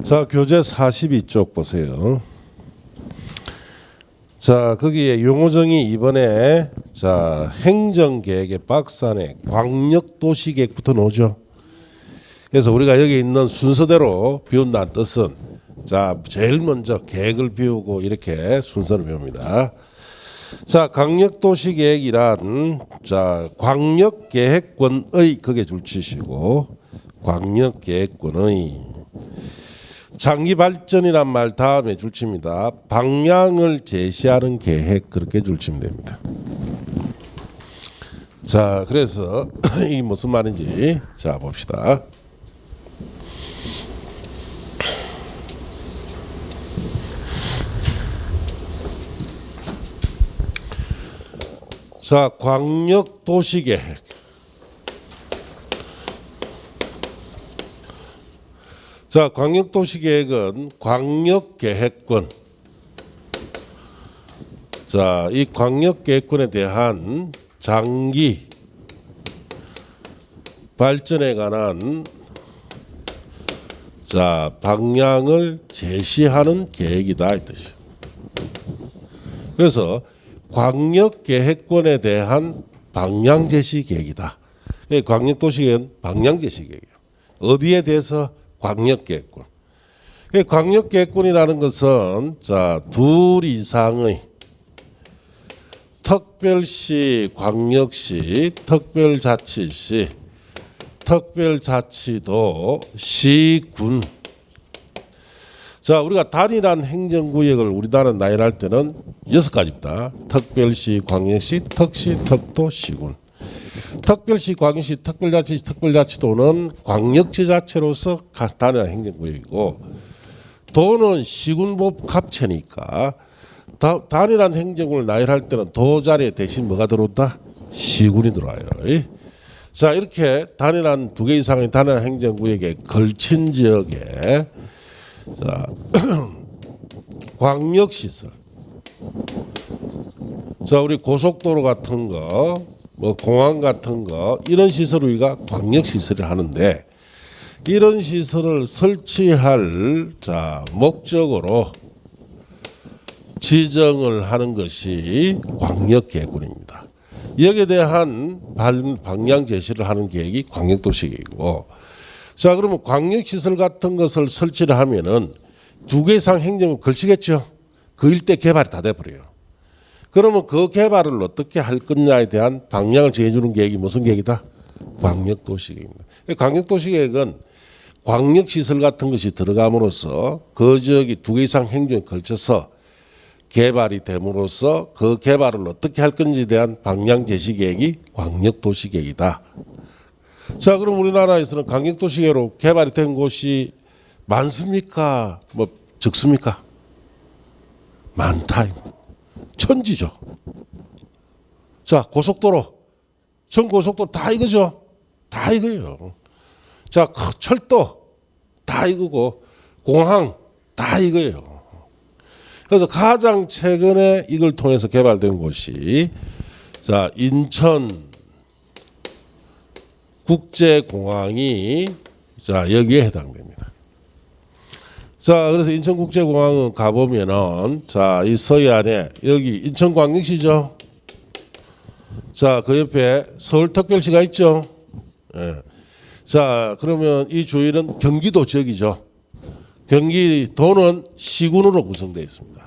자, 교재 42쪽 보세요. 자, 거기에 용어정의 이번에 자, 행정계획의 박스 안에 광역도시계획부터 나오죠. 그래서 우리가 여기 있는 순서대로 비운다는 뜻은 자, 제일 먼저 계획을 비우고 이렇게 순서를 배웁니다. 자, 광역도시계획이란 자, 광역계획권의 그게 줄치시고 광역계획권의 장기발전이란 말 다음에 줄칩니다. 방향을 제시하는 계획 그렇게 줄치면 됩니다. 자, 그래서 이게 무슨 말인지 자 봅시다. 자, 광역도시계획. 자, 광역도시계획은 광역계획권. 자, 이 광역계획권에 대한 장기 발전에 관한 자, 방향을 제시하는 계획이다 이 뜻이에요. 그래서 광역계획권에 대한 방향 제시 계획이다. 광역도시계획은 방향 제시 계획이에요. 어디에 대해서? 광역계획권. 광역계획권이라는 것은 자, 둘 이상의 특별시, 광역시, 특별자치시, 특별자치도, 시군. 자, 우리가 단일한 행정구역을 우리나라 나열할 때는 6가지입니다. 특별시, 광역시, 특시, 특도, 시군. 특별시, 광역시, 특별자치, 특별자치도는 광역지자체로서 단일한 행정구역이고, 도는 시군법 합체니까 단일한 행정구역을 나열할 때는 도 자리에 대신 뭐가 들어온다? 시군이 들어와요. 자, 이렇게 단일한 2개 이상의 단일한 행정구역에 걸친 지역에 자, 광역시설. 자, 우리 고속도로 같은 거, 뭐 공항 같은 거 이런 시설을 우리가 광역시설을 하는데 이런 시설을 설치할 자, 목적으로 지정을 하는 것이 광역계획권입니다. 여기에 대한 방향 제시를 하는 계획이 광역도시계획이고, 자, 그러면 광역시설 같은 것을 설치를 하면은 2개 이상 행정을 걸치겠죠. 그 일대 개발이 다 돼버려요. 그러면 그 개발을 어떻게 할 거냐에 대한 방향을 정해주는 계획이 무슨 계획이다? 광역도시계획입니다. 광역도시계획은 광역시설 같은 것이 들어감으로써 그 지역이 2개 이상 행정에 걸쳐서 개발이 됨으로써 그 개발을 어떻게 할 건지에 대한 방향 제시 계획이 광역도시계획이다. 자, 그럼 우리나라에서는 광역도시계획으로 개발이 된 곳이 많습니까? 뭐 적습니까? 많다. 천지죠. 자, 고속도로, 전 고속도로 다 이거죠. 다 이거예요. 자, 철도 다 이거고, 공항 다 이거예요. 그래서 가장 최근에 이걸 통해서 개발된 곳이 자, 인천 국제공항이 자, 여기에 해당됩니다. 자, 그래서 인천국제공항은 가보면은 자, 이 서해안에 여기 인천광역시죠. 자, 그 옆에 서울특별시가 있죠. 예. 자, 그러면 이 주위는 경기도 지역이죠. 경기도는 시군으로 구성되어 있습니다.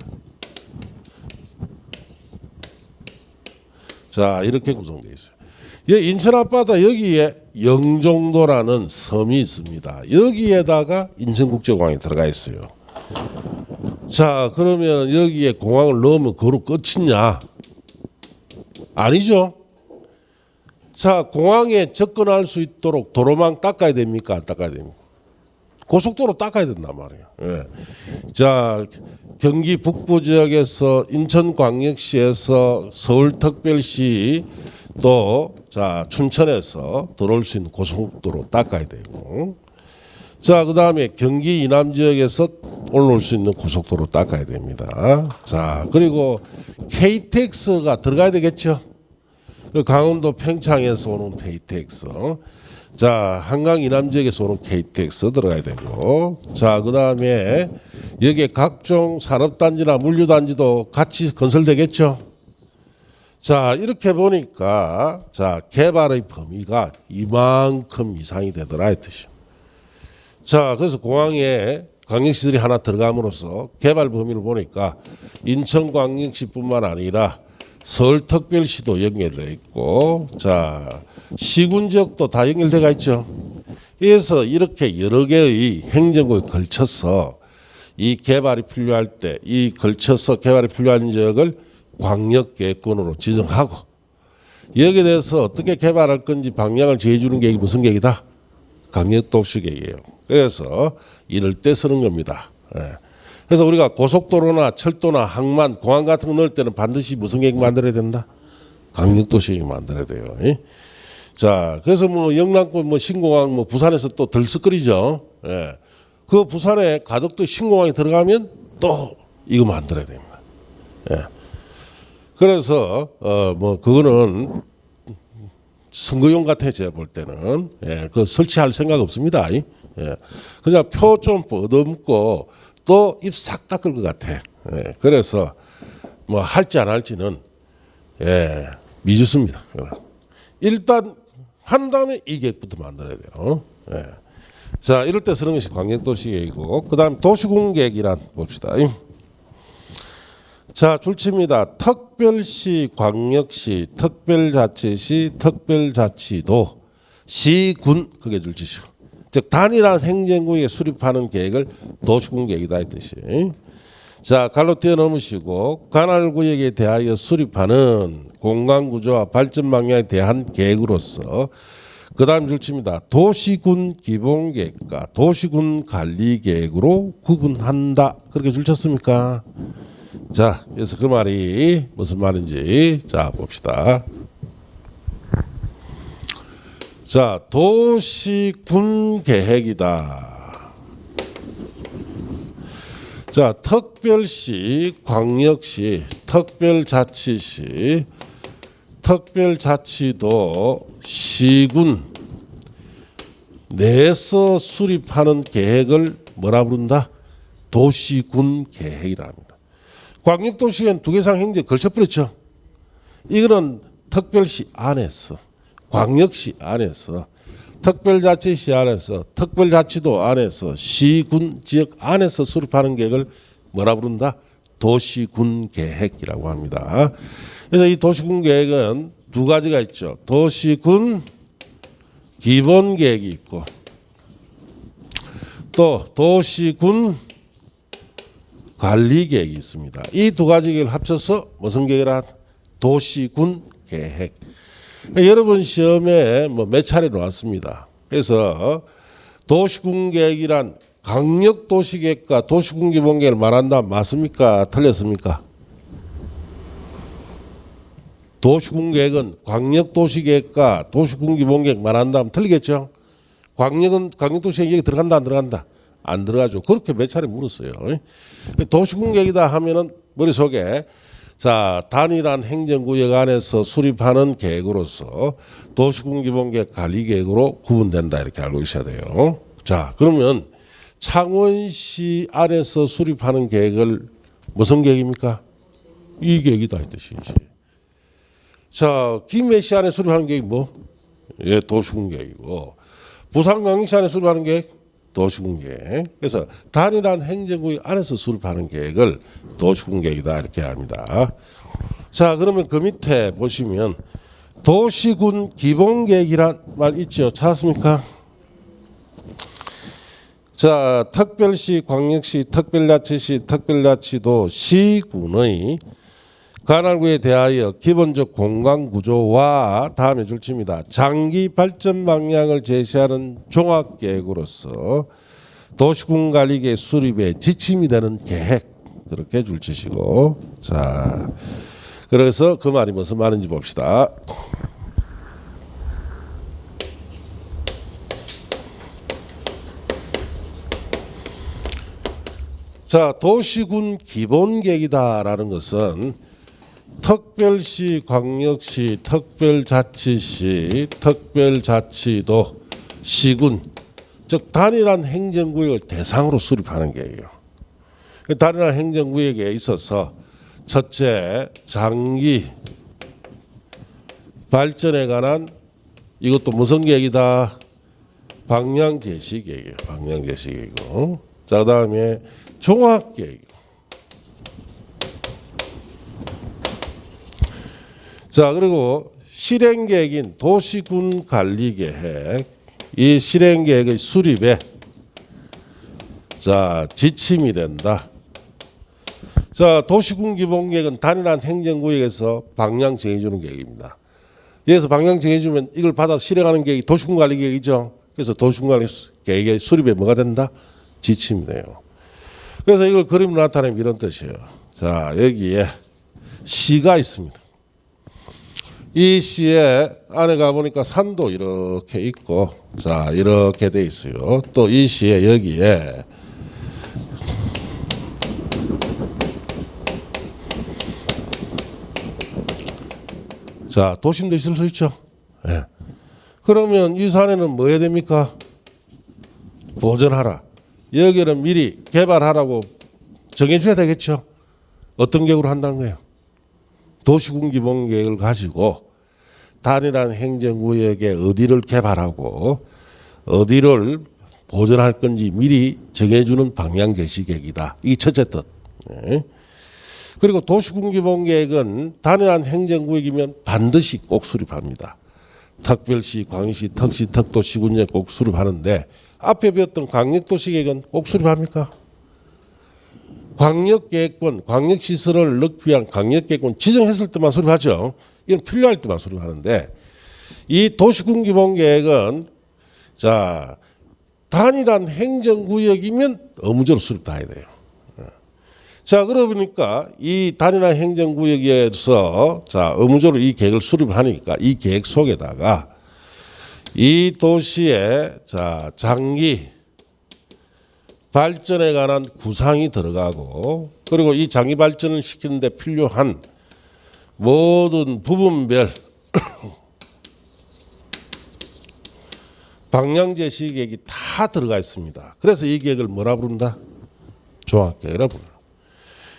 자, 이렇게 구성되어 있어요. 인천 앞바다 여기에 영종도라는 섬이 있습니다. 여기에다가 인천국제공항이 들어가 있어요. 자, 그러면 여기에 공항을 넣으면 그로 끝이냐? 아니죠. 자, 공항에 접근할 수 있도록 도로망 닦아야 됩니까? 안 닦아야 됩니까? 고속도로 닦아야 된단 말이에요. 예. 자, 경기 북부 지역에서 인천광역시에서 서울특별시 또 자, 춘천에서 들어올 수 있는 고속도로 닦아야 되고, 자, 그 다음에 경기 이남 지역에서 올라올 수 있는 고속도로 닦아야 됩니다. 자, 그리고 KTX가 들어가야 되겠죠. 그 강원도 평창에서 오는 KTX. 자, 한강 이남 지역에서 오는 KTX 들어가야 되고, 자, 그 다음에 여기에 각종 산업단지나 물류단지도 같이 건설되겠죠. 자, 이렇게 보니까 자, 개발의 범위가 이만큼 이상이 되더라 이 뜻이요. 자, 그래서 공항에 광역시설이 하나 들어감으로써 개발 범위를 보니까 인천광역시뿐만 아니라 서울특별시도 연결되어 있고, 자, 시군 지역도 다 연결되어 있죠. 그래서 이렇게 여러 개의 행정구에 걸쳐서 이 개발이 필요할 때 이 걸쳐서 개발이 필요한 지역을 광역계획권으로 지정하고, 여기에 대해서 어떻게 개발할 건지 방향을 정해주는 계획이 무슨 계획이다? 광역도시계획이에요. 그래서 이럴 때 쓰는 겁니다. 예. 그래서 우리가 고속도로나 철도나 항만, 공항 같은 거 넣을 때는 반드시 무슨 계획 만들어야 된다? 광역도시계획 만들어야 돼요. 예? 자, 그래서 뭐 영남권 뭐 신공항 뭐 부산에서 또 들썩거리죠. 예. 그 부산에 가덕도 신공항이 들어가면 또 이거 만들어야 됩니다. 예. 그래서 뭐 그거는 선거용 같아 제가 볼 때는. 예. 그 설치할 생각 없습니다. 예. 그냥 표 좀 얻어먹고 또 입 싹 닦을 것 같아. 예. 그래서 뭐 할지 안 할지는 미지수입니다. 일단 한 다음에 이 계획부터 만들어야 돼요. 예. 자, 이럴 때 쓰는 것이 광역도시계획이고, 그 다음 도시군계획이란 봅시다. 자, 줄칩니다. 특별시, 광역시, 특별자치시, 특별자치도, 시군, 그게 줄치시고, 즉 단일한 행정구에 수립하는 계획을 도시군계획이다 이 뜻이. 자, 갈로 뛰어넘으시고 관할구역에 대하여 수립하는 공간구조와 발전 방향에 대한 계획으로서, 그 다음 줄칩니다. 도시군 기본계획과 도시군 관리계획으로 구분한다. 그렇게 줄쳤습니까? 자, 그래서 그 말이 무슨 말인지 자 봅시다. 자, 도시군 계획이다. 자, 특별시, 광역시, 특별자치시, 특별자치도, 시군 내에서 수립하는 계획을 뭐라 부른다? 도시군 계획이라 합니다. 광역도시엔 두 개 이상 행정이 걸쳐버렸죠. 이거는 특별시 안에서, 광역시 안에서, 특별자치시 안에서, 특별자치도 안에서, 시군 지역 안에서 수립하는 계획을 뭐라 부른다? 도시군 계획이라고 합니다. 그래서 이 도시군 계획은 두 가지가 있죠. 도시군 기본 계획이 있고, 또 도시군 관리 계획이 있습니다. 이 두 가지 계획을 합쳐서 무슨 계획이라? 도시군 계획. 여러분 시험에 뭐 몇 차례 나왔습니다. 그래서 도시군 계획이란 강력도시계획과 도시군 기본계획을 말한다. 맞습니까? 틀렸습니까? 도시군 계획은 광역도시계획과 도시군 기본계획 말한다면 틀리겠죠. 광역은 광역도시계획 여기 들어간다 안 들어간다? 안 들어가죠. 그렇게 몇 차례 물었어요. 도시군 계획이다 하면은 머릿속에 자, 단일한 행정구역 안에서 수립하는 계획으로서 도시군 기본계획 관리계획으로 구분된다 이렇게 알고 있어야 돼요. 자, 그러면 창원시 안에서 수립하는 계획을 무슨 계획입니까? 이 계획이다 이 뜻이지. 자, 김해시 안에 수립하는 계획이 뭐? 예, 도시군 계획이고, 부산광역시 안에 수립하는 계획 도시군 계획. 그래서 단일한 행정구역 안에서 수립하는 계획을 도시군 계획이다 이렇게 합니다. 자, 그러면 그 밑에 보시면 도시군 기본계획이란 말 있죠. 찾았습니까? 자, 특별시, 광역시, 특별자치시, 특별자치도, 시군의 관할구에 대하여 기본적 공간구조와 다음에 줄칩니다. 장기 발전 방향을 제시하는 종합계획으로서 도시군 관리계획 수립에 지침이 되는 계획, 그렇게 줄치시고, 자, 그래서 그 말이 무슨 말인지 봅시다. 자, 도시군 기본계획이다라는 것은 특별시, 광역시, 특별자치시, 특별자치도, 시군, 즉 단일한 행정구역을 대상으로 수립하는 계획이에요. 단일한 행정구역에 있어서 첫째, 장기 발전에 관한 이것도 무슨 계획이다? 방향 제시 계획이에요. 방향 제시 계획이고. 자, 그다음에 종합 계획. 자, 그리고 실행 계획인 도시군 관리 계획. 이 실행 계획의 수립에 자, 지침이 된다. 자, 도시군 기본 계획은 단일한 행정구역에서 방향 정해주는 계획입니다. 여기서 방향 정해주면 이걸 받아 실행하는 계획이 도시군 관리 계획이죠. 그래서 도시군 관리 계획의 수립에 뭐가 된다? 지침이 돼요. 그래서 이걸 그림으로 나타내면 이런 뜻이에요. 자, 여기에 시가 있습니다. 이 시에 안에 가보니까 산도 이렇게 있고, 자, 이렇게 돼 있어요. 또 이 시에 여기에 자, 도심도 있을 수 있죠. 예. 그러면 이 산에는 뭐 해야 됩니까? 보존하라. 여기는 미리 개발하라고 정해줘야 되겠죠. 어떤 계획으로 한다는 거예요? 도시군 기본 계획을 가지고 단일한 행정구역에 어디를 개발하고 어디를 보존할 건지 미리 정해주는 방향 제시 계획이다. 이 첫째 뜻. 예. 그리고 도시군 기본 계획은 단일한 행정구역이면 반드시 꼭 수립합니다. 특별시, 광역시, 특시, 특도시 군에 꼭 수립하는데 앞에 배웠던 광역도시 계획은 꼭 수립합니까? 광역계획권, 광역시설을 넣기 위한 광역계획권 지정했을 때만 수립하죠. 이건 필요할 때만 수립하는데 이 도시군 기본 계획은 자, 단일한 행정구역이면 의무적으로 수립 다 해야 돼요. 자, 그러니까 이 단일한 행정구역에서 자, 의무적으로 이 계획을 수립을 하니까 이 계획 속에다가 이 도시의 자, 장기 발전에 관한 구상이 들어가고 그리고 이 장기 발전을 시키는 데 필요한 모든 부분별 방향 제시 계획이 다 들어가 있습니다. 그래서 이 계획을 뭐라 부른다? 종합계획이라 부른다.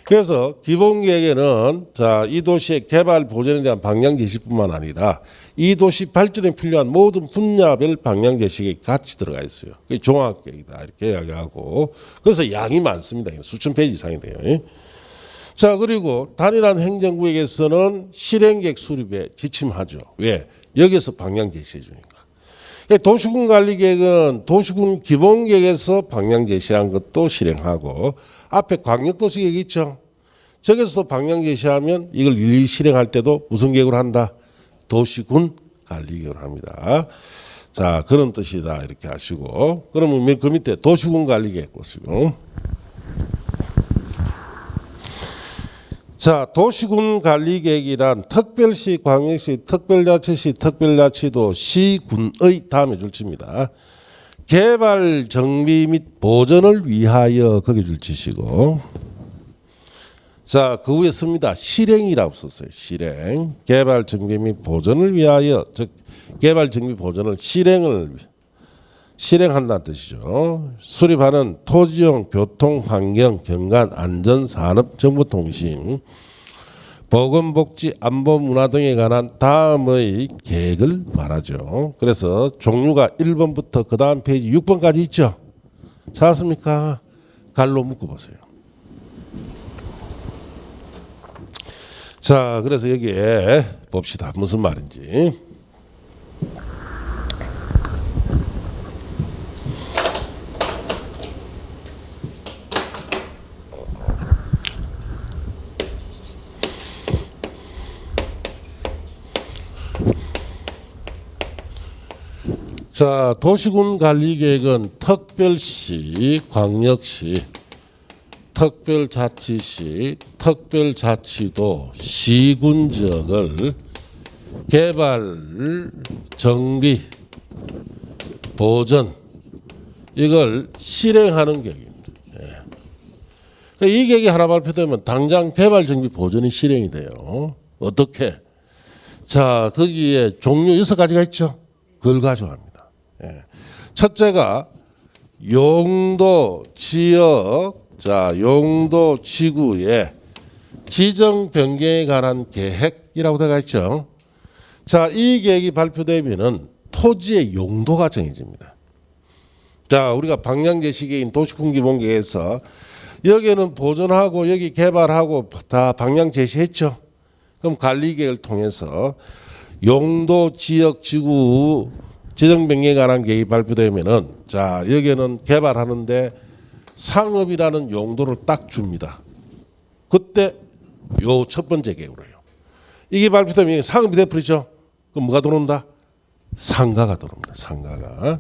그래서 기본 계획에는 자, 이 도시의 개발 보전에 대한 방향 제시뿐만 아니라 이 도시 발전에 필요한 모든 분야별 방향 제시가 같이 들어가 있어요. 그게 종합 계획이다 이렇게 이야기하고 그래서 양이 많습니다. 수천 페이지 이상이 돼요. 자, 그리고 단일한 행정구역에서는 실행 계획 수립에 지침하죠. 왜? 여기서 방향 제시해 주니까. 도시군 관리 계획은 도시군 기본 계획에서 방향 제시한 것도 실행하고 앞에 광역도시 계획 있죠. 저기서 방향 제시하면 이걸 일일이 실행할 때도 무슨 계획으로 한다? 도시군 관리 계획으로 합니다. 자, 그런 뜻이다 이렇게 하시고 그러면 그 밑에 도시군 관리 계획 보시고 자, 도시군 관리 계획이란 특별시, 광역시, 특별자치시, 특별자치도, 시군의 다음에 줄칩니다. 개발, 정비 및 보전을 위하여 거기 줄치시고 자, 그 위에 씁니다. 실행이라고 썼어요. 실행. 개발, 정비 및 보전을 위하여 즉 개발, 정비, 보전을 실행한다는 뜻이죠. 수립하는 토지용, 교통, 환경, 경관, 안전, 산업, 정보통신, 보건복지, 안보, 문화 등에 관한 다음의 계획을 말하죠. 그래서 종류가 1번부터 그 다음 페이지 6번까지 있죠. 찾았습니까? 갈로 묶어보세요. 자, 그래서 여기에 봅시다. 무슨 말인지. 자, 도시군 관리 계획은 특별시, 광역시, 특별자치시, 특별자치도, 시군 지역을 개발, 정비, 보전 이걸 실행하는 계획입니다. 예. 이 계획이 하나 발표되면 당장 개발, 정비, 보전이 실행이 돼요. 어떻게? 자, 거기에 종류 6가지가 있죠. 그걸 가져갑니다. 예. 첫째가 용도 지역, 용도 지구의 지정 변경에 관한 계획이라고 되어 있죠. 자, 이 계획이 발표되면은 토지의 용도가 정해집니다. 자, 우리가 방향제시계인 도시군기본계획에서 여기는 보존하고 여기 개발하고 다 방향 제시했죠. 그럼 관리계획을 통해서 용도 지역 지구 지정 변경에 관한 계획이 발표되면은 자, 여기는 개발하는데 상업이라는 용도를 딱 줍니다. 그때 요 첫 번째 계획으로 해요. 이게 발표되면 상업이 돼버리죠. 그럼 뭐가 들어온다? 상가가 들어옵니다. 상가가.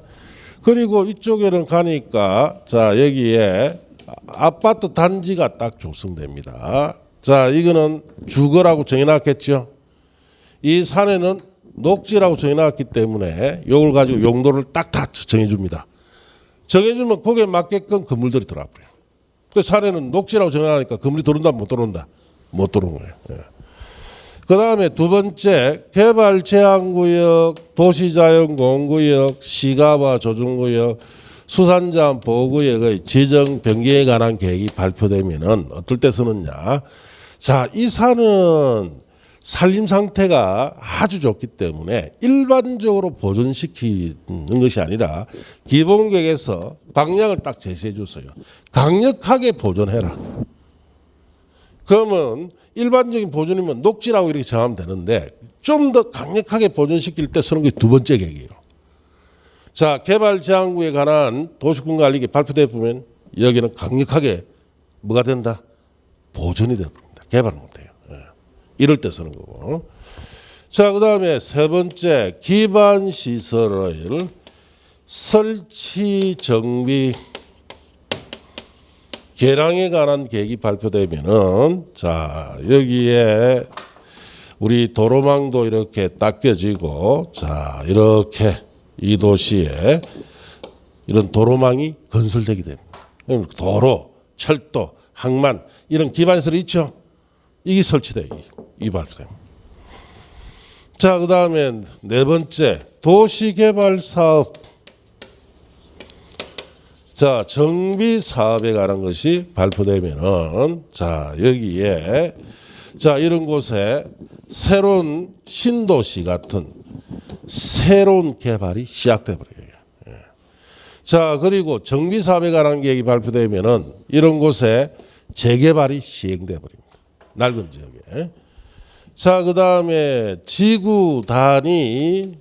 그리고 이쪽에는 가니까 자, 여기에 아파트 단지가 딱 조성됩니다. 자, 이거는 주거라고 정해놨겠죠. 이 산에는 녹지라고 정해놨기 때문에 이걸 가지고 용도를 딱 다 정해줍니다. 정해주면 거기에 맞게끔 건물들이 들어와 버려요. 그 산에는 녹지라고 정해놨으니까 건물이 들어온다 못 들어온다? 못 들어온 거예요. 예. 그 다음에 두 번째 개발 제한구역, 도시자연공원구역, 시가와 조정구역, 수산자원 보호구역의 지정 변경에 관한 계획이 발표되면은 어떨 때 쓰느냐? 자, 이 산은 산림 상태가 아주 좋기 때문에 일반적으로 보존시키는 것이 아니라 기본계획에서 방향을 딱 제시해 줬어요. 강력하게 보존해라. 그러면 일반적인 보존이면 녹지라고 이렇게 정하면 되는데 좀 더 강력하게 보존시킬 때 쓰는 게 두 번째 계획이에요. 자, 개발 제한구에 관한 도시군 관리계 발표돼 보면 여기는 강력하게 뭐가 된다? 보존이 되어버립니다. 개발 못해요. 예. 이럴 때 쓰는 거고. 자, 그 다음에 세 번째 기반 시설을 설치 정비 개량에 관한 계획이 발표되면은 자, 여기에 우리 도로망도 이렇게 닦여지고 자, 이렇게 이 도시에 이런 도로망이 건설되게 됩니다. 도로, 철도, 항만 이런 기반시설이 있죠. 이게 설치돼요. 이 발표됩니다. 자, 그 다음에 네 번째 도시개발사업. 자, 정비 사업에 관한 것이 발표되면은 자, 여기에 자, 이런 곳에 새로운 신도시 같은 새로운 개발이 시작돼 버려요. 예. 자, 그리고 정비 사업에 관한 계획이 발표되면은 이런 곳에 재개발이 시행돼 버립니다. 낡은 지역에. 자, 그다음에 지구 단위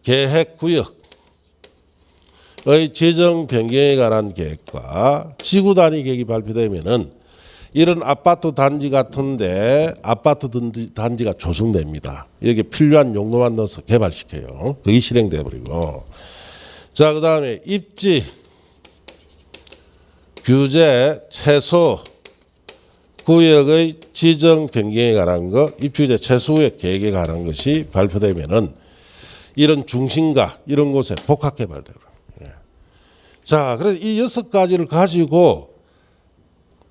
계획 구역 의 지정 변경에 관한 계획과 지구 단위 계획이 발표되면은 이런 아파트 단지 같은데 아파트 단지가 조성됩니다. 여기 필요한 용도만 넣어서 개발시켜요. 그게 실행돼 버리고. 자, 그다음에 입지 규제 최소 구역의 지정 변경에 관한 거, 입지 규제 최소 구역 계획에 관한 것이 발표되면은 이런 중심가 이런 곳에 복합 개발돼요. 자, 그래서 이 6가지를 가지고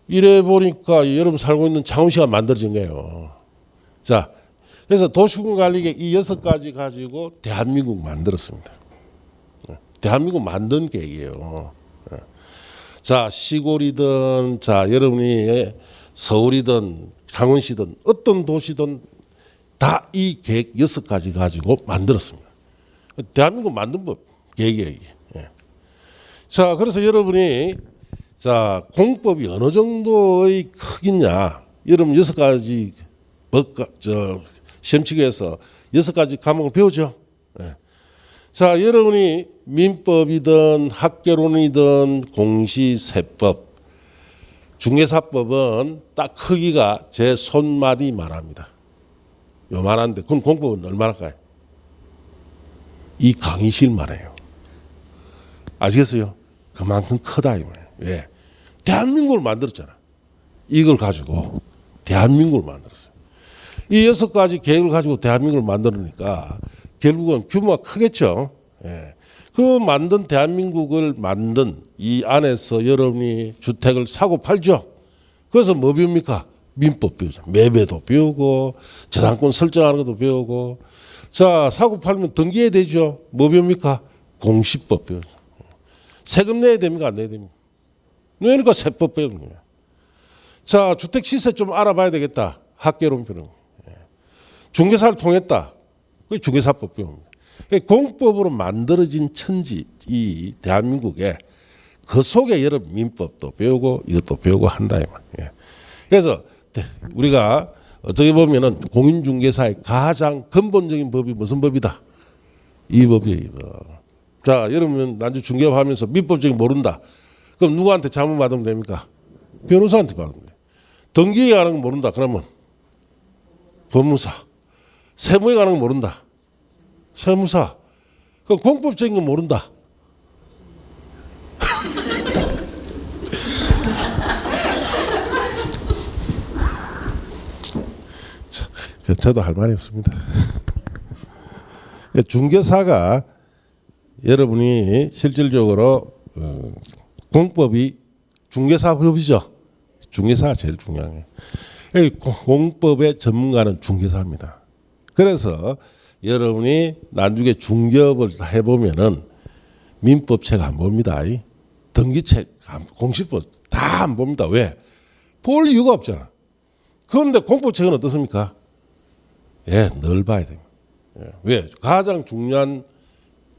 이래 보니까 여러분 살고 있는 창원시가 만들어진 거예요. 자, 그래서 도시군 관리계획 이 6가지 가지고 대한민국 만들었습니다. 대한민국 만든 계획이에요. 자, 시골이든 자, 여러분이 서울이든 창원시든 어떤 도시든 다 이 계획 6가지 가지고 만들었습니다. 대한민국 만든 법 계획이에요. 자, 그래서 여러분이 자, 공법이 어느 정도의 크기냐? 여러분 6가지 시험치기에서 6가지 과목을 배우죠. 네. 자, 여러분이 민법이든 학개론이든 공시세법, 중개사법은 딱 크기가 제 손마디만 합니다. 요만한데 그럼 공법은 얼마나일까요? 이 강의실만 해요. 아시겠어요? 그만큼 크다 이 말이에요. 왜? 대한민국을 만들었잖아. 이걸 가지고 대한민국을 만들었어요. 이 6가지 계획을 가지고 대한민국을 만들으니까 결국은 규모가 크겠죠. 예. 그 만든 대한민국을 만든 이 안에서 여러분이 주택을 사고 팔죠. 그래서 뭐 배웁니까? 민법 배우죠. 매매도 배우고 저당권 설정하는 것도 배우고 자, 사고 팔면 등기해야 되죠. 뭐 배웁니까? 공시법 배우죠. 세금 내야 됩니까? 안 내야 됩니까? 그러니까 세법 배우는 거예요. 자, 주택 시세 좀 알아봐야 되겠다. 학계론표는. 중개사를 통했다. 그게 중개사법 배웁니다. 공법으로 만들어진 천지 이 대한민국에 그 속에 여러 민법도 배우고 이것도 배우고 한다 이 말이에요. 그래서 우리가 어떻게 보면은 공인중개사의 가장 근본적인 법이 무슨 법이다? 이 법이에요. 이 법. 자, 여러분 난주 중개업하면서 민법적인 모른다. 그럼 누구한테 자문 받으면 됩니까? 변호사한테 받으면 돼요. 등기에 관한 거 모른다. 그러면 법무사. 세무에 관한 거 모른다. 세무사. 그럼 공법적인 거 모른다. 저도 할 말이 없습니다. 중개사가 여러분이 실질적으로 공법이 중개사법이죠. 중개사가 제일 중요해요. 공법의 전문가는 중개사입니다. 그래서 여러분이 나중에 중개업을 해보면은 민법책 안 봅니다. 등기책, 공시법 다 안 봅니다. 왜? 볼 이유가 없잖아. 그런데 공법책은 어떻습니까? 예, 늘 봐야 됩니다. 예. 왜? 가장 중요한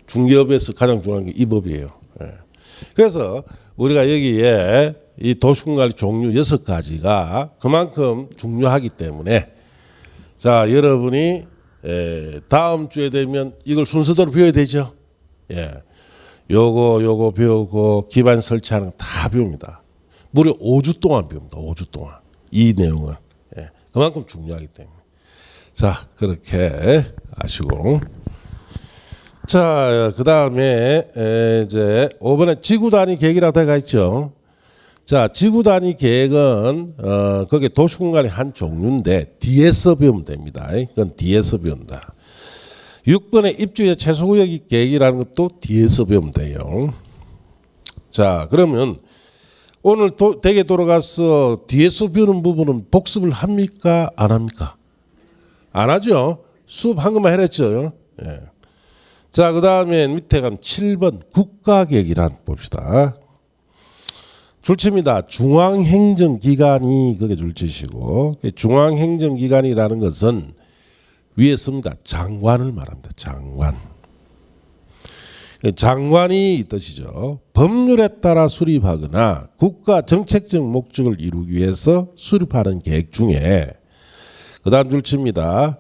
중개업에서 가장 중요한 게 이 법이에요. 예. 그래서 우리가 여기에 이 도시공관리 종류 6가지가 그만큼 중요하기 때문에 자, 여러분이 다음 주에 되면 이걸 순서대로 배워야 되죠. 예. 요거 배우고 기반 설치하는 거 다 배웁니다. 무려 5주 동안 배웁니다. 5주 동안. 이 내용은. 예. 그만큼 중요하기 때문에. 자, 그렇게 아시고. 자, 그 다음에 이제 5번에 지구 단위 계획이라고 되어 있죠. 자, 지구 단위 계획은 그게 도시공간의 한 종류인데 뒤에서 배우면 됩니다. 그건 뒤에서 배운다. 6번에 입주의 최소구역 계획이라는 것도 뒤에서 배우면 돼요. 자, 그러면 오늘 댁에 돌아가서 뒤에서 배우는 부분은 복습을 합니까? 안 합니까? 안 하죠. 수업 한 것만 해냈죠. 예. 자, 그 다음에 밑에 가면 7번 국가계획이란 봅시다. 줄칩니다. 중앙행정기관이 그게 줄치시고 중앙행정기관이라는 것은 위에 씁니다. 장관을 말합니다. 장관. 장관이 이 뜻이죠. 법률에 따라 수립하거나 국가 정책적 목적을 이루기 위해서 수립하는 계획 중에 그 다음 줄칩니다.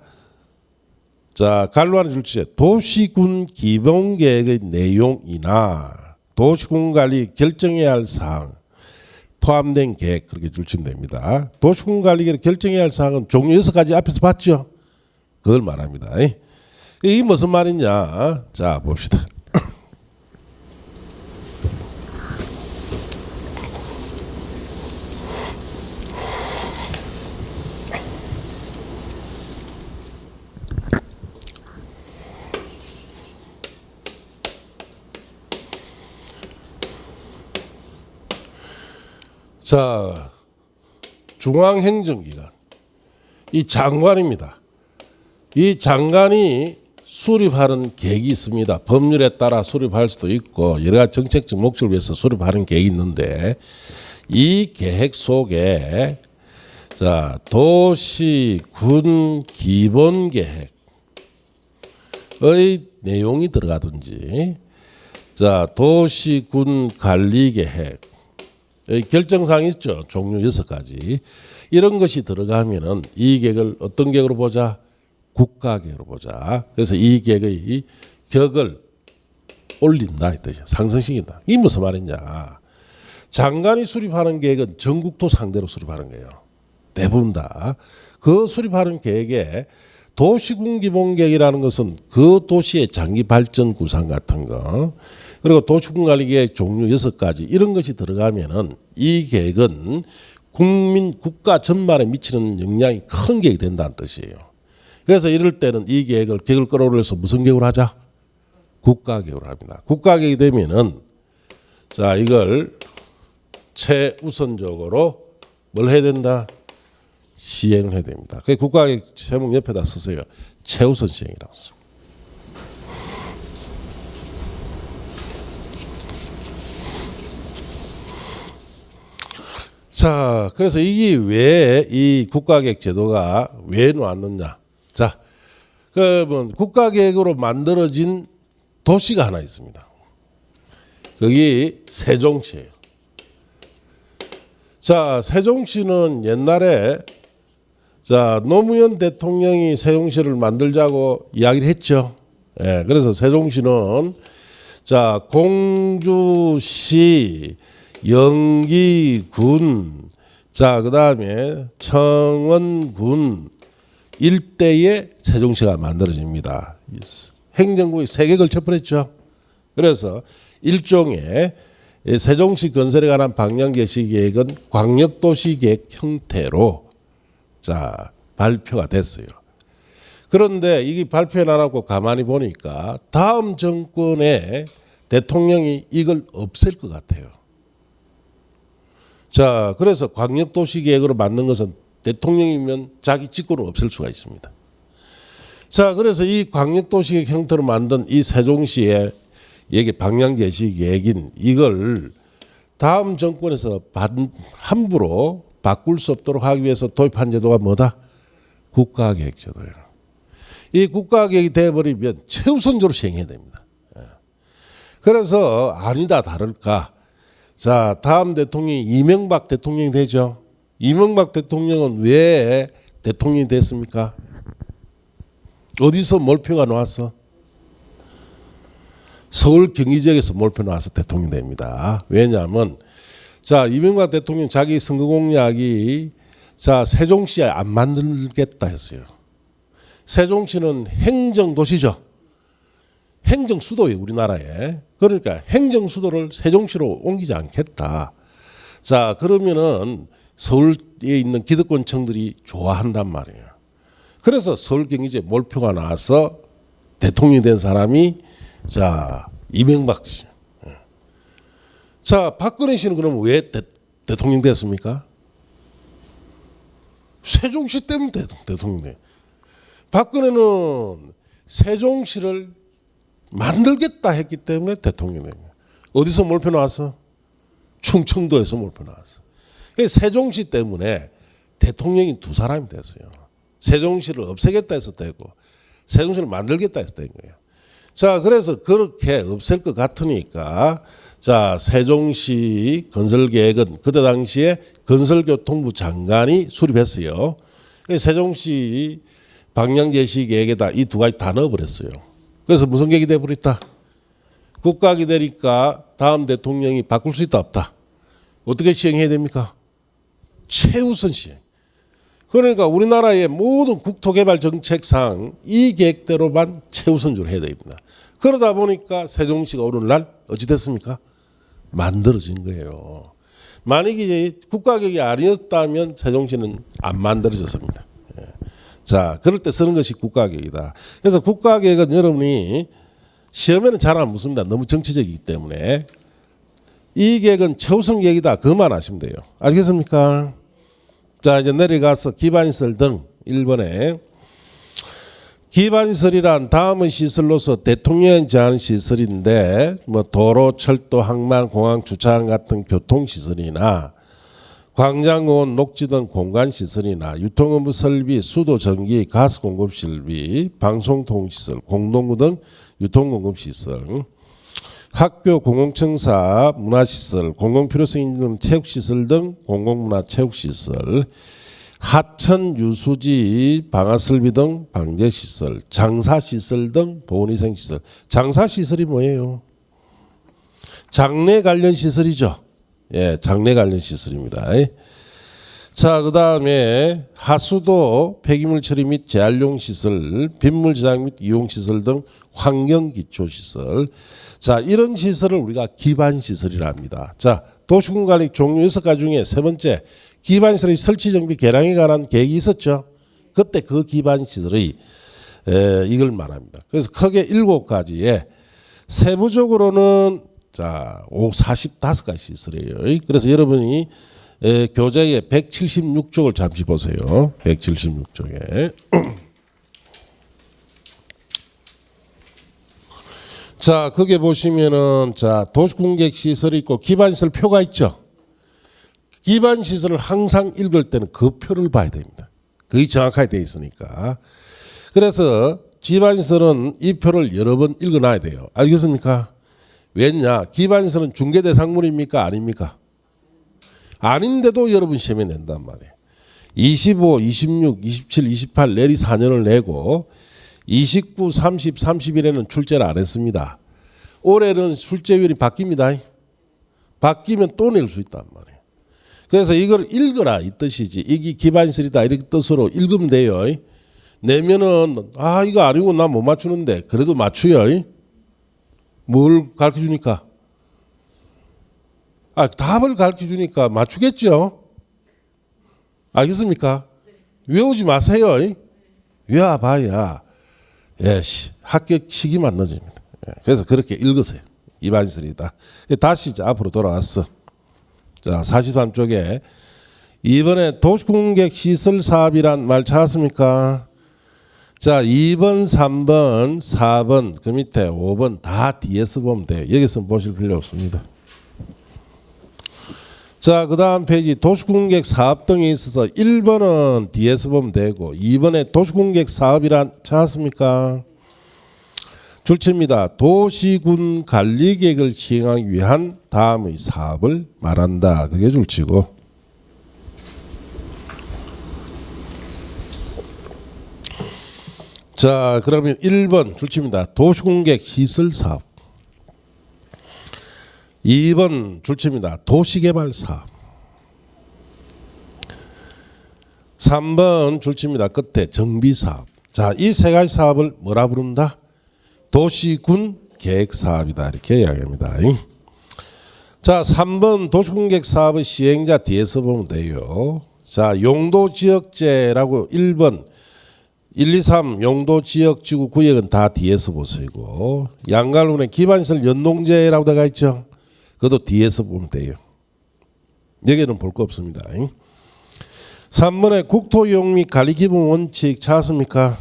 자, 갈로하는 줄치에 도시군 기본계획의 내용이나 도시군 관리 결정해야 할 사항 포함된 계획 그렇게 줄치면 됩니다. 도시군 관리 결정해야 할 사항은 종류 6가지 앞에서 봤죠. 그걸 말합니다. 이게 무슨 말이냐? 자, 봅시다. 자, 중앙행정기관 이 장관입니다. 이 장관이 수립하는 계획이 있습니다. 법률에 따라 수립할 수도 있고 여러 가지 정책적 목적을 위해서 수립하는 계획이 있는데 이 계획 속에 자, 도시군 기본계획의 내용이 들어가든지 자, 도시군 관리계획 결정사항이 있죠. 종류 6가지. 이런 것이 들어가면은 이 계획을 어떤 계획으로 보자? 국가계획으로 보자. 그래서 이 계획의 격을 올린다 이 뜻이야. 상승시킨다. 이게 무슨 말이냐? 장관이 수립하는 계획은 전국도 상대로 수립하는 거예요. 대부분 다. 그 수립하는 계획에 도시군 기본계획이라는 것은 그 도시의 장기 발전 구상 같은 거 그리고 도시군 관리 계획 종류 6가지 이런 것이 들어가면은 이 계획은 국민 국가 전반에 미치는 영향이 큰 계획이 된다는 뜻이에요. 그래서 이럴 때는 이 계획을 끌어올려서 무슨 계획으로 하자? 국가계획으로 합니다. 국가계획이 되면은 자, 이걸 최우선적으로 뭘 해야 된다? 시행을 해야 됩니다. 그 국가계획 제목 옆에다 쓰세요. 최우선 시행이라고 써. 자, 그래서 이게 왜 이 국가계획 제도가 왜 나왔느냐? 자, 그러면 국가계획으로 만들어진 도시가 하나 있습니다. 거기 세종시예요. 자, 세종시는 옛날에 자 노무현 대통령이 세종시를 만들자고 이야기를 했죠. 예, 그래서 세종시는 자 공주시, 영기군, 자 그다음에 청원군 일대에 세종시가 만들어집니다. 행정구이 3개 걸쳐버렸죠. 그래서 일종의 세종시 건설에 관한 방향 제시 계획은 광역도시계획 형태로 자 발표가 됐어요. 그런데 이게 발표해 놔놓고 가만히 보니까 다음 정권의 대통령이 이걸 없앨 것 같아요. 자 그래서 광역도시계획으로 만든 것은 대통령이면 자기 직권을 없앨 수가 있습니다. 자 그래서 이 광역도시계획 형태로 만든 이 세종시의 이게 방향 제시 계획인 이걸 다음 정권에서 함부로 바꿀 수 없도록 하기 위해서 도입한 제도가 뭐다? 국가계획 제도예요. 이 국가계획이 돼버리면 최우선적으로 시행해야 됩니다. 그래서 아니다 다를까. 자 다음 대통령이 이명박 대통령이 되죠. 이명박 대통령은 왜 대통령이 됐습니까? 어디서 몰표가 나왔어? 서울 경기지역에서 몰표 나와서 대통령 됩니다. 왜냐하면 자 이명박 대통령 자기 선거 공약이 자 세종시에 안 만들겠다 했어요. 세종시는 행정도시죠. 행정 수도예요 우리나라에. 그러니까 행정 수도를 세종시로 옮기지 않겠다. 자 그러면은 서울에 있는 기득권층들이 좋아한단 말이에요. 그래서 서울 경기지에 몰표가 나와서 대통령이 된 사람이 자 이명박 씨. 자 박근혜 씨는 그럼 왜 대통령 됐습니까? 세종시 때문에 대통령 돼. 박근혜는 세종시를 만들겠다 했기 때문에 대통령 됩니다. 어디서 몰표 나왔어? 충청도에서 몰표 나왔어. 세종시 때문에 대통령이 두 사람이 됐어요. 세종시를 없애겠다 해서 되고 세종시를 만들겠다 해서 된 거예요. 자 그래서 그렇게 없앨 것 같으니까 자 세종시 건설계획은 그때 당시에 건설교통부 장관이 수립했어요. 세종시 방향제시계획에다 이 두 가지 다 넣어버렸어요. 그래서 무슨 계획이 돼버렸다? 국가계획이 되니까 다음 대통령이 바꿀 수 있다 없다? 어떻게 시행해야 됩니까? 최우선 시행. 그러니까 우리나라의 모든 국토개발 정책상 이 계획대로만 최우선적으로 해야 됩니다. 그러다 보니까 세종시가 오늘날 어찌 됐습니까? 만들어진 거예요. 만약에 국가계획이 아니었다면 세종시는 안 만들어졌습니다. 자, 그럴 때 쓰는 것이 국가계획이다. 그래서 국가계획은 여러분이 시험에는 잘 안 묻습니다. 너무 정치적이기 때문에. 이 계획은 최우선 계획이다. 그만 아시면 돼요. 아시겠습니까? 자, 이제 내려가서 기반시설 등 1번에 기반시설이란 다음의 시설로서 대통령이 제한 시설인데 뭐 도로, 철도, 항만, 공항, 주차장 같은 교통시설이나 광장공원, 녹지 등 공간시설이나 유통업무 설비, 수도, 전기, 가스 공급시설비, 방송통시설, 공동구 등 유통공급시설, 학교, 공공청사, 문화시설, 공공필요성 있는 체육시설 등 공공문화체육시설, 하천, 유수지, 방화설비 등 방제시설, 장사시설 등 보건위생시설. 장사시설이 뭐예요? 장례 관련 시설이죠. 예, 장례 관련 시설입니다. 자, 그 다음에 하수도, 폐기물 처리 및 재활용 시설, 빗물 저장 및 이용 시설 등 환경 기초 시설. 자, 이런 시설을 우리가 기반 시설이라 합니다. 자, 도시군관리 종류 6가지 중에 세 번째 기반시설의 설치 정비 개량에 관한 계획이 있었죠. 그때 그 기반시설의 이걸 말합니다. 그래서 크게 7가지에 세부적으로는 자 45가지 시설이에요. 그래서 여러분이 교재의 176쪽을 잠시 보세요. 176쪽에 자 거기에 보시면은 자 도시공객 시설이 있고 기반시설 표가 있죠. 기반 시설을 항상 읽을 때는 그 표를 봐야 됩니다. 거의 정확하게 되어 있으니까. 그래서 기반 시설은 이 표를 여러 번 읽어놔야 돼요. 알겠습니까? 왜냐? 기반 시설은 중개 대상물입니까? 아닙니까? 아닌데도 여러분 시험에 낸단 말이에요. 25, 26, 27, 28 내리 4년을 내고 29, 30, 31에는 출제를 안 했습니다. 올해는 출제율이 바뀝니다. 바뀌면 또 낼 수 있단 말이에요. 그래서 이걸 읽어라 이 뜻이지. 이게 기반시설이다 이렇게 뜻으로 읽으면 돼요. 내면은 이거 아니고 나 못 맞추는데 그래도 맞추요. 뭘 가르쳐 주니까? 답을 가르쳐 주니까 맞추겠죠. 알겠습니까? 외우지 마세요. 외워봐야 합격 시기만 늦어집니다. 그래서 그렇게 읽으세요. 기반시설이다. 다시 이제 앞으로 돌아왔어. 자, 43쪽에 이번에 도시공객 시설 사업이란 말 찾았습니까? 자, 2번, 3번, 4번, 그 밑에 5번 다 뒤에서 보면 돼요. 여기서 보실 필요 없습니다. 자, 그 다음 페이지 도시공객 사업 등에 있어서 1번은 뒤에서 보면 되고 2번에 도시공객 사업이란 찾았습니까? 줄치입니다. 도시군 관리계획을 시행하기 위한 다음의 사업을 말한다. 그게 줄치고. 자, 그러면 1번 줄치입니다. 도시공객 시설 사업. 2번 줄치입니다. 도시개발 사업. 3번 줄치입니다. 끝에 정비 사업. 자, 이 세 가지 사업을 뭐라 부른다? 도시군 계획 사업이다. 이렇게 이야기합니다. 자, 3번 도시공객 사업의 시행자 뒤에서 보면 돼요. 자, 용도지역제라고 1번 1, 2, 3 용도지역지구 구역은 다 뒤에서 보시고 양갈군의 기반시설 연동제라고 되어 있죠. 그것도 뒤에서 보면 돼요. 여기는 볼 거 없습니다. 3번에 국토이용 및 관리기본 원칙 찾았습니까?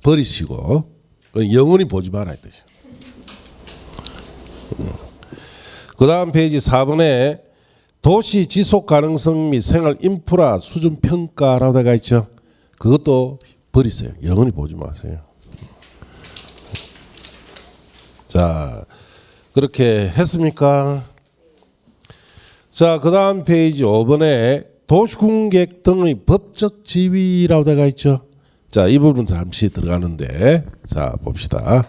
버리시고 영원히 보지 마라 이 뜻이에요. 그 다음 페이지 4번에 도시 지속 가능성 및 생활 인프라 수준 평가라고 되어 있죠. 그것도 버리세요. 영원히 보지 마세요. 자, 그렇게 했습니까? 자, 그 다음 페이지 5번에 도시공객 등의 법적 지위라고 되어 있죠. 자, 이 부분 잠시 들어가는데 자, 봅시다.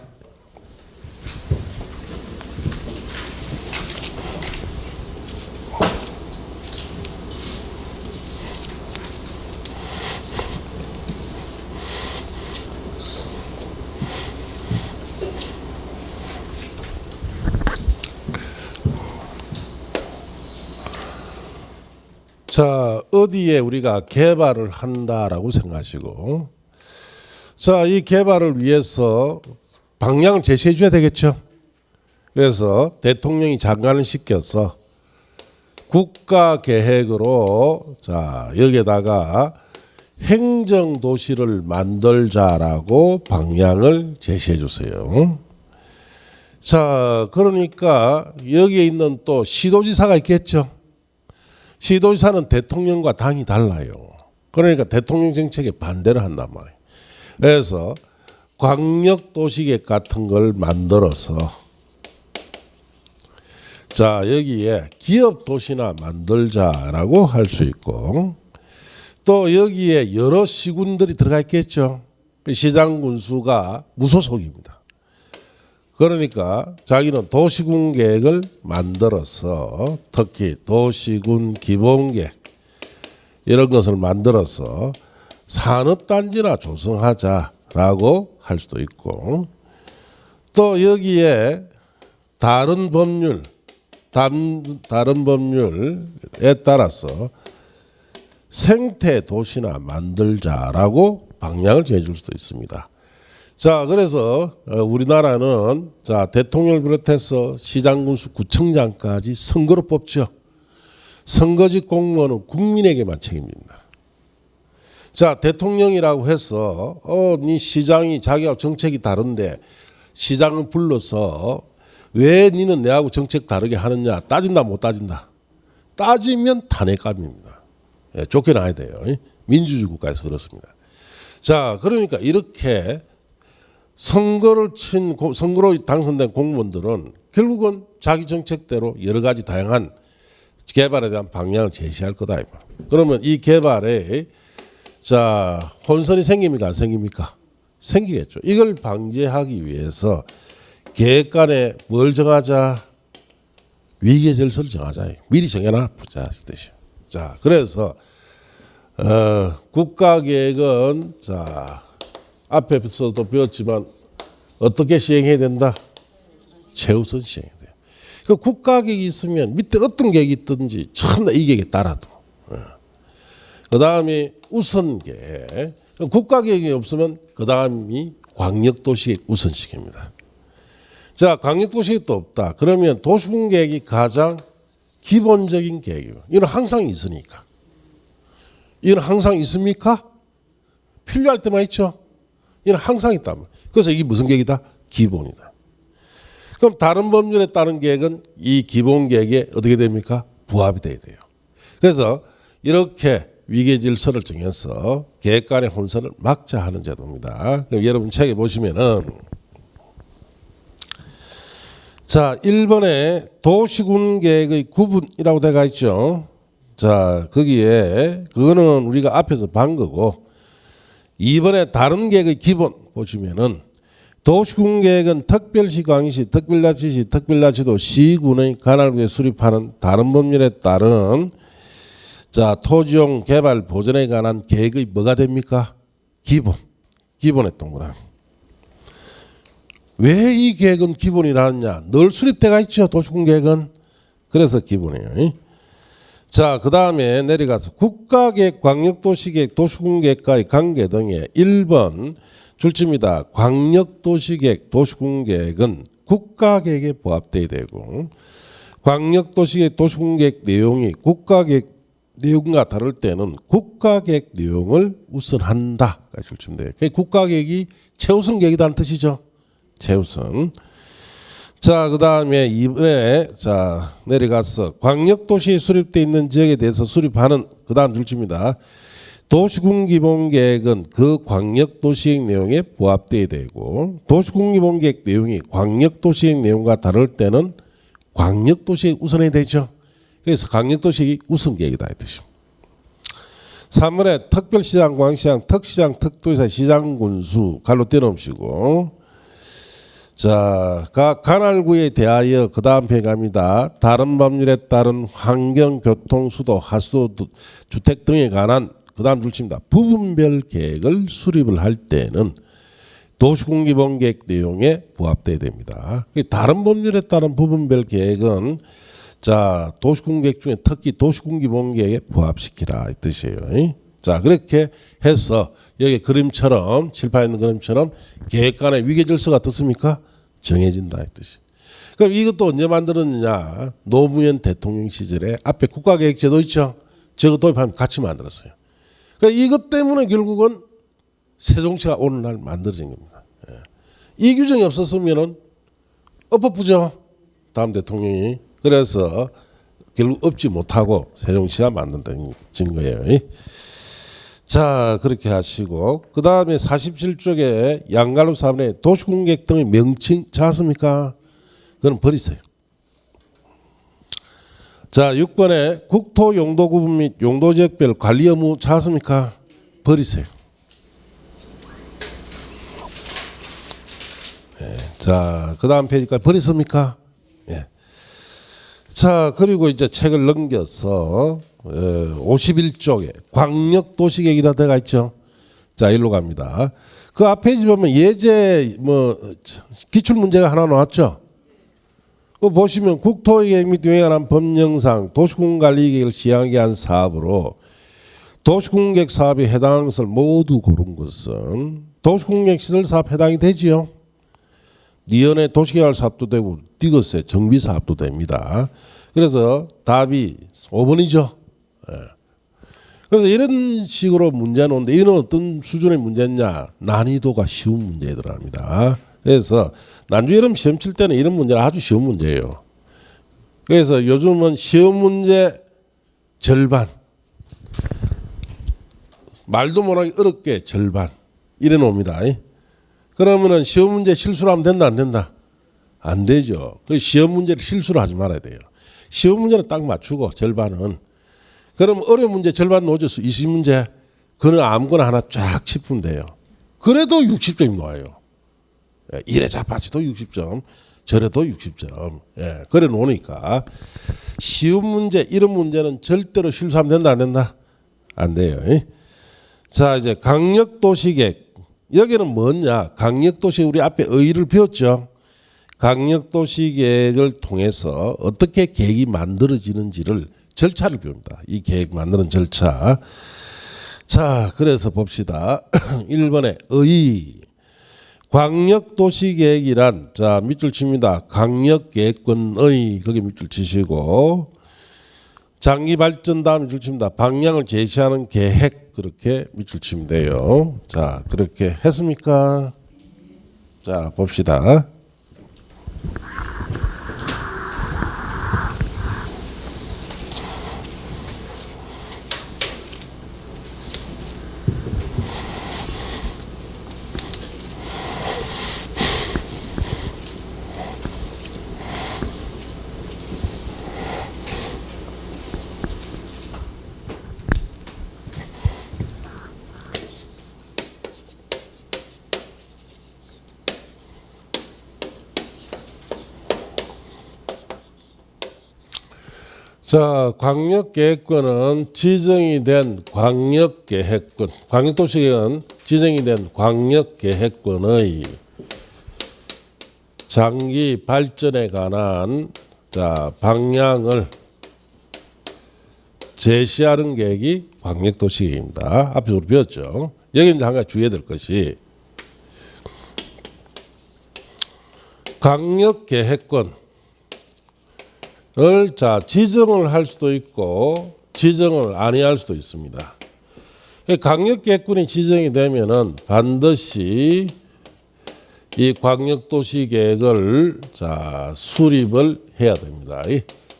자, 어디에 우리가 개발을 한다라고 생각하시고, 자, 이 개발을 위해서 방향을 제시해 줘야 되겠죠. 그래서 대통령이 장관을 시켜서 국가 계획으로 자, 여기에다가 행정도시를 만들자라고 방향을 제시해 주세요. 자, 그러니까 여기에 있는 또 시도지사가 있겠죠. 시도지사는 대통령과 당이 달라요. 그러니까 대통령 정책에 반대를 한단 말이에요. 그래서 광역도시계획 같은 걸 만들어서 자, 여기에 기업도시나 만들자라고 할 수 있고 또 여기에 여러 시군들이 들어가 있겠죠. 시장 군수가 무소속입니다. 그러니까 자기는 도시군 계획을 만들어서 특히 도시군 기본계획 이런 것을 만들어서 산업단지나 조성하자라고 할 수도 있고 또 여기에 다른 법률에 따라서 생태 도시나 만들자라고 방향을 제줄 수도 있습니다. 자, 그래서 우리나라는 자, 대통령을 비롯해서 시장군수 구청장까지 선거로 뽑죠. 선거직 공무원은 국민에게만 책임집니다. 자, 대통령이라고 해서 네 시장이 자기하고 정책이 다른데 시장을 불러서 왜 니는 내하고 정책 다르게 하느냐 따진다 못 따진다? 따지면 탄핵감입니다. 예, 쫓겨나야 돼요. 민주주의 국가에서 그렇습니다. 자, 그러니까 이렇게 선거로 당선된 공무원들은 결국은 자기 정책대로 여러 가지 다양한 개발에 대한 방향을 제시할 거다. 그러면 이 개발에 자 혼선이 생깁니까 안 생깁니까? 생기겠죠. 이걸 방지하기 위해서 계획간에 뭘 정하자? 위계 질서를 정하자. 미리 정해놔보자 뜻이요. 자, 그래서 국가계획은 자 앞에서도 배웠지만 어떻게 시행해야 된다? 최우선 시행해야 돼요. 그 국가계획이 있으면 밑에 어떤 계획이 있든지 처음에 이 계획에 따라도. 그 다음이 우선계획. 국가계획이 없으면 그 다음이 광역도시계획 우선시킵니다. 자, 광역도시계획도 없다. 그러면 도시군계획이 가장 기본적인 계획이에요. 이건 항상 있으니까. 이건 항상 있습니까? 필요할 때만 있죠. 이건 항상 있단 말이에요. 그래서 이게 무슨 계획이다? 기본이다. 그럼 다른 법률에 따른 계획은 이 기본 계획에 어떻게 됩니까? 부합이 돼야 돼요. 그래서 이렇게 위계 질서를 정해서 계획 간의 혼선을 막자 하는 제도입니다. 그럼 여러분 책에 보시면은 자 1번에 도시군 계획의 구분이라고 되어 있죠. 자 거기에 그거는 우리가 앞에서 본 거고 2번에 다른 계획의 기본 보시면은 도시군 계획은 특별시, 광역시, 특별자치시, 특별자치도, 시군의 관할구에 수립하는 다른 법률에 따른 자 토지용 개발 보전에 관한 계획의 뭐가 됩니까? 기본의 동그라미. 왜 이 계획은 기본이라느냐? 늘 수립돼가 있죠. 도시군 계획은. 그래서 기본이에요. 자, 그 다음에 내려가서 국가계획, 광역도시계획, 도시군계획과의 관계 등에 1번 줄집니다. 광역도시계획, 도시군계획은 국가계획에 부합돼야 되고 광역도시계획, 도시군계획 내용이 국가계획 내용과 다를 때는 국가계획 내용을 우선한다. 줄집니다. 국가계획이 최우선 계획이라는 뜻이죠. 최우선. 자, 그 다음에 이번에 자 내려가서 광역도시에 수립되어 있는 지역에 대해서 수립하는 그 다음 줄집니다. 도시군 기본계획은 그 광역도시계획 내용에 부합돼야 되고 도시군 기본계획 내용이 광역도시계획 내용과 다를 때는 광역도시계획 우선해야 되죠. 그래서 광역도시계획이 우선계획이다 이 뜻입니다. 3번에 특별시장, 광시장, 특시장, 특도지사, 시장군수 갈로 떼놓으시고 자, 각 관할구에 대하여 그 다음 표현합니다. 다른 법률에 따른 환경, 교통, 수도, 하수도, 주택 등에 관한 그 다음 줄칩니다. 부분별 계획을 수립을 할 때는 도시군기본계획 내용에 부합돼야 됩니다. 다른 법률에 따른 부분별 계획은 자 도시군계획 중에 특히 도시군기본계획에 부합시키라 이 뜻이에요. 자 그렇게 해서 여기 그림처럼 칠판에 있는 그림처럼 계획 간의 위계 질서가 어떻습니까? 정해진다 이 뜻이. 그럼 이것도 언제 만들었느냐? 노무현 대통령 시절에 앞에 국가계획제도 있죠. 저거 도입하면 같이 만들었어요. 그러니까 이것 때문에 결국은 세종시가 오늘날 만들어진 겁니다. 예. 이 규정이 없었으면은 엎어부죠. 다음 대통령이. 그래서 결국 없지 못하고 세종시가 만든다는 거예요. 자 그렇게 하시고 그 다음에 47쪽에 양갈로 4번에 도시군계획 등의 명칭 찾았습니까? 그건 버리세요. 자 6번에 국토 용도 구분 및 용도지역별 관리 의무 찾았습니까? 버리세요. 네. 자 그 다음 페이지까지 버렸습니까? 예. 자 그리고 이제 책을 넘겨서 51쪽에 광역도시계획이라 되어 있죠. 자 일로 갑니다. 그 앞에 보면 예제 기출 문제가 하나 나왔죠. 그 보시면 국토계획 및 이에 관한 법령상 도시군관리계획을 시행하기 위한 사업으로 도시군계획 사업에 해당하는 것을 모두 고른 것은 도시군계획 시설 사업 해당이 되지요. 니은의 도시개발 사업도 되고 디귿의 정비 사업도 됩니다. 그래서 답이 5번이죠. 예. 그래서 이런 식으로 문제 놓는데 이는 어떤 수준의 문제냐? 난이도가 쉬운 문제에 들어갑니다. 그래서 난주 여름 시험 칠 때는 이런 문제는 아주 쉬운 문제예요. 그래서 요즘은 시험 문제 절반. 말도 못하게 어렵게 절반. 이래 놓습니다. 그러면은 시험 문제 실수로 하면 된다 안 된다? 안 되죠. 그 시험 문제를 실수로 하지 말아야 돼요. 시험 문제는 딱 맞추고 절반은. 그럼 어려운 문제 절반 놓죠. 20문제. 그는 아무거나 하나 쫙 짚으면 돼요. 그래도 60점이 나와요. 이래 잡아지도 60점. 저래도 60점. 예, 그래 놓으니까 쉬운 문제 이런 문제는 절대로 실수하면 된다 안 된다? 안 돼요. 자 이제 강력도시계획. 여기는 뭐냐? 강력도시 우리 앞에 의의를 배웠죠. 강력도시계획을 통해서 어떻게 계획이 만들어지는지를 절차를 배웁니다. 이 계획 만드는 절차. 자 그래서 봅시다. 1번에 의의. 광역도시계획이란 자 밑줄 칩니다. 강력계획권의 거기 밑줄 치시고 장기발전 다음 밑줄 칩니다. 방향을 제시하는 계획 그렇게 밑줄 치면 돼요. 자 그렇게 했습니까? 자 봅시다. 자, 광역계획권은 지정이 된 광역계획권, 광역도시계획은 지정이 된 광역계획권의 장기 발전에 관한 자 방향을 제시하는 계획이 광역도시계획입니다. 앞에서 우리 배웠죠. 여기 이제 한 가지 주의해야 될 것이 광역계획권 을 자 지정을 할 수도 있고 지정을 아니할 수도 있습니다. 광역계획권이 지정이 되면은 반드시 이 광역도시계획을 자 수립을 해야 됩니다.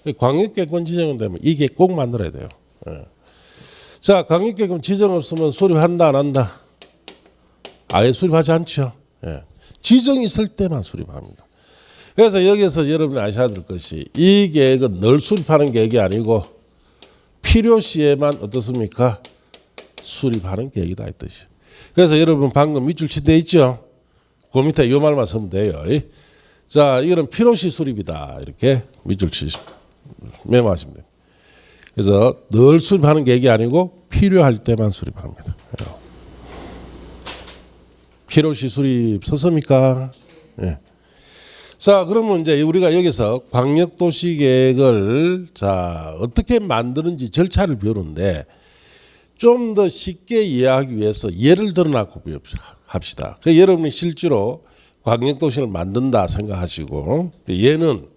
이 광역계획권 지정은 되면 이게 꼭 만들어야 돼요. 자 광역계획권 지정 없으면 수립한다 안 한다? 아예 수립하지 않죠. 지정이 있을 때만 수립합니다. 그래서 여기서 여러분이 아셔야 될 것이 이 계획은 늘 수립하는 계획이 아니고 필요시에만 어떻습니까? 수립하는 계획이다 이 뜻이에요. 그래서 여러분 방금 밑줄 치돼 있죠? 그 밑에 이 말만 쓰면 돼요. 자 이거는 필요시 수립이다 이렇게 밑줄 치시면 메모하시면 돼요. 그래서 늘 수립하는 계획이 아니고 필요할 때만 수립합니다. 필요시 수립 썼습니까? 예. 자, 그러면 이제 우리가 여기서 광역도시계획을 자 어떻게 만드는지 절차를 배우는데 좀 더 쉽게 이해하기 위해서 예를 들어놓고 합시다. 그 여러분이 실제로 광역도시를 만든다 생각하시고 얘는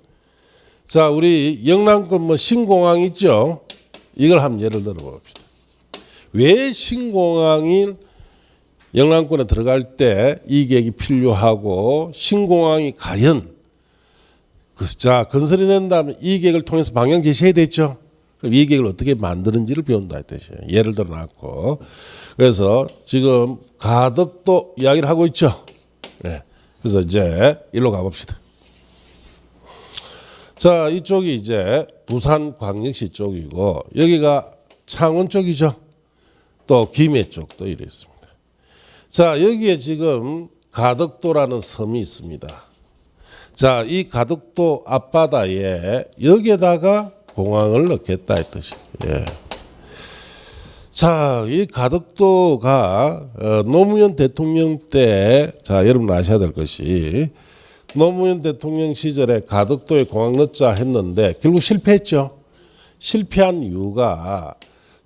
자 우리 영남권 뭐 신공항 있죠? 이걸 한번 예를 들어 봅시다. 왜 신공항인 영남권에 들어갈 때 이 계획이 필요하고 신공항이 과연 자 건설이 된다면 이 계획을 통해서 방향 제시해야 되죠. 그럼 이 계획을 어떻게 만드는지를 배운다 이 뜻이에요. 예를 들어 놨고 그래서 지금 가덕도 이야기를 하고 있죠. 네. 그래서 이제 일로 가봅시다. 자 이쪽이 이제 부산광역시 쪽이고 여기가 창원 쪽이죠. 또 김해 쪽도 이래 있습니다. 자 여기에 지금 가덕도라는 섬이 있습니다. 자 이 가덕도 앞바다에 여기에다가 공항을 넣겠다 이 뜻이에요. 예. 자 이 가덕도가 노무현 대통령 때 자 여러분 아셔야 될 것이 노무현 대통령 시절에 가덕도에 공항 넣자 했는데 결국 실패했죠. 실패한 이유가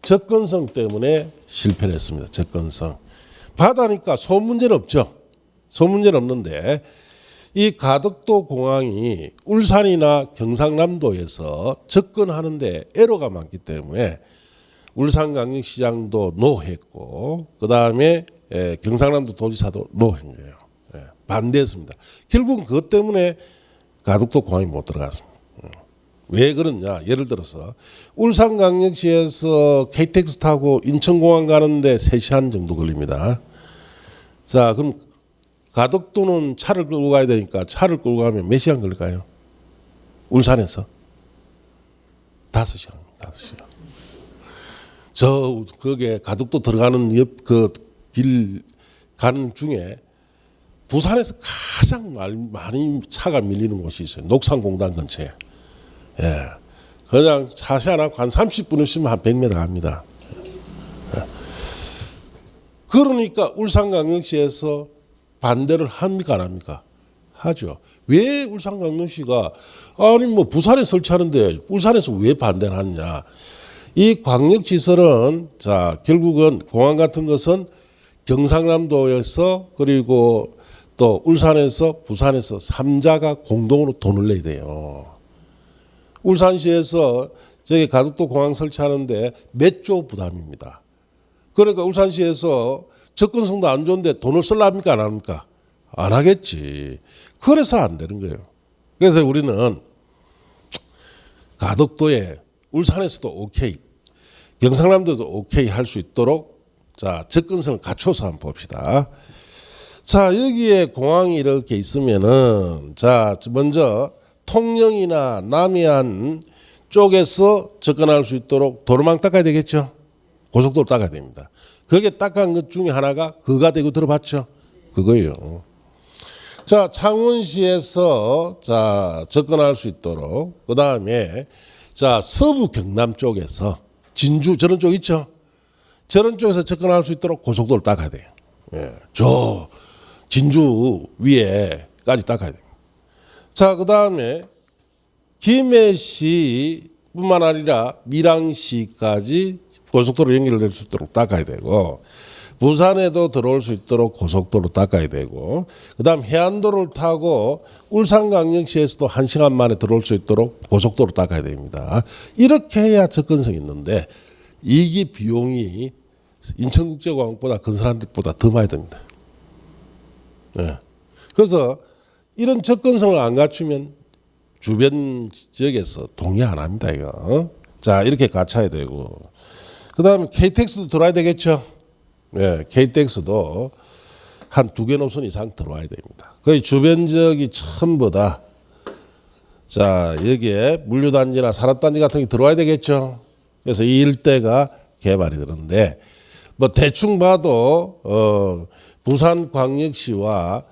접근성 때문에 실패를 했습니다. 접근성. 바다니까 소음 문제는 없죠. 소음 문제는 없는데 이 가덕도 공항이 울산이나 경상남도에서 접근하는데 애로가 많기 때문에 울산광역시장도 노했고 그 다음에 경상남도 도지사도 노한 거예요. 반대했습니다. 결국은 그것 때문에 가덕도 공항이 못 들어갔습니다. 왜 그러냐? 예를 들어서 울산광역시에서 KTX 타고 인천공항 가는데 3시간 정도 걸립니다. 자, 그럼 가덕도는 차를 끌고 가야 되니까 차를 끌고 가면 몇 시간 걸릴까요? 울산에서 5시간. 저 거기에 가덕도 들어가는 옆 그 길 가는 중에 부산에서 가장 많이 차가 밀리는 곳이 있어요. 녹산공단 근처에. 예. 그냥 차시 안 하고 한 30분 있으면 한 100m 갑니다. 예. 그러니까 울산광역시에서 반대를 합니까 안 합니까? 하죠. 왜 울산광역시가 아니 뭐 부산에 설치하는데 울산에서 왜 반대를 하느냐? 이 광역시설은 자 결국은 공항 같은 것은 경상남도에서 그리고 또 울산에서 부산에서 3자가 공동으로 돈을 내야 돼요. 울산시에서 저기 가덕도 공항 설치하는데 몇 조 부담입니다. 그러니까 울산시에서 접근성도 안 좋은데 돈을 쓸랍니까 안 합니까? 안 하겠지. 그래서 안 되는 거예요. 그래서 우리는 가덕도에 울산에서도 오케이, 경상남도도 오케이 할 수 있도록 자 접근성을 갖춰서 한번 봅시다. 자 여기에 공항이 이렇게 있으면은 자 먼저 통영이나 남해안 쪽에서 접근할 수 있도록 도로망 닦아야 되겠죠. 고속도로 닦아야 됩니다. 그게 닦은 것 중에 하나가 그가 되고 들어봤죠. 그거예요. 자 창원시에서 자 접근할 수 있도록 그 다음에 자 서부 경남 쪽에서 진주 저런 쪽 있죠. 저런 쪽에서 접근할 수 있도록 고속도로 닦아야 돼요. 예. 저 진주 위에까지 닦아야 돼요. 자, 그 다음에 김해시뿐만 아니라 밀양시까지 고속도로 연결될 수 있도록 닦아야 되고 부산에도 들어올 수 있도록 고속도로 닦아야 되고 그 다음 해안도로를 타고 울산광역시에서도 1시간 만에 들어올 수 있도록 고속도로 닦아야 됩니다. 이렇게 해야 접근성이 있는데 이게 비용이 인천국제공항보다 건설한 데보다 더 많이 듭니다. 네. 그래서 이런 접근성을 안 갖추면 주변 지역에서 동의 안 합니다. 이거. 자 이렇게 갖춰야 되고 그 다음에 KTX도 들어와야 되겠죠. 네, KTX도 한 2개 노선 이상 들어와야 됩니다. 거의 주변 지역이 전부 다 자 여기에 물류단지나 산업단지 같은 게 들어와야 되겠죠. 그래서 이 일대가 개발이 되는데 뭐 대충 봐도 부산광역시와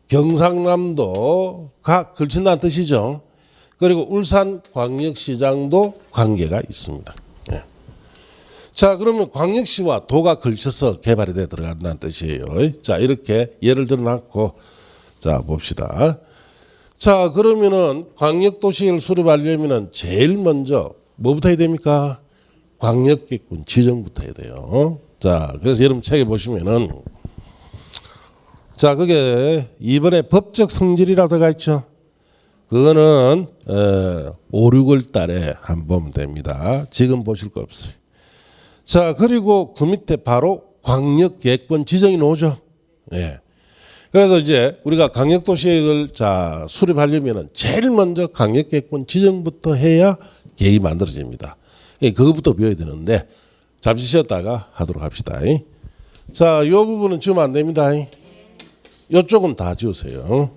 경상남도가 걸친다는 뜻이죠. 그리고 울산광역시장도 관계가 있습니다. 예. 자 그러면 광역시와 도가 걸쳐서 개발이 돼 들어간다는 뜻이에요. 자 이렇게 예를 들어놨고 자 봅시다. 자 그러면은 광역도시를 수립하려면은 제일 먼저 뭐부터 해야 됩니까? 광역계획군 지정부터 해야 돼요. 자 그래서 여러분 책에 보시면은 자 그게 이번에 법적 성질이라고 들어가 있죠. 그거는 5, 6월 달에 한번 보면 됩니다. 지금 보실 거 없어요. 자 그리고 그 밑에 바로 광역계획권 지정이 나오죠. 예. 그래서 이제 우리가 광역도시계획을 자 수립하려면은 제일 먼저 광역계획권 지정부터 해야 계획이 만들어집니다. 그것부터 배워야 되는데 잠시 쉬었다가 하도록 합시다. 자, 이 부분은 지우면 안 됩니다. 이쪽은 다 지우세요.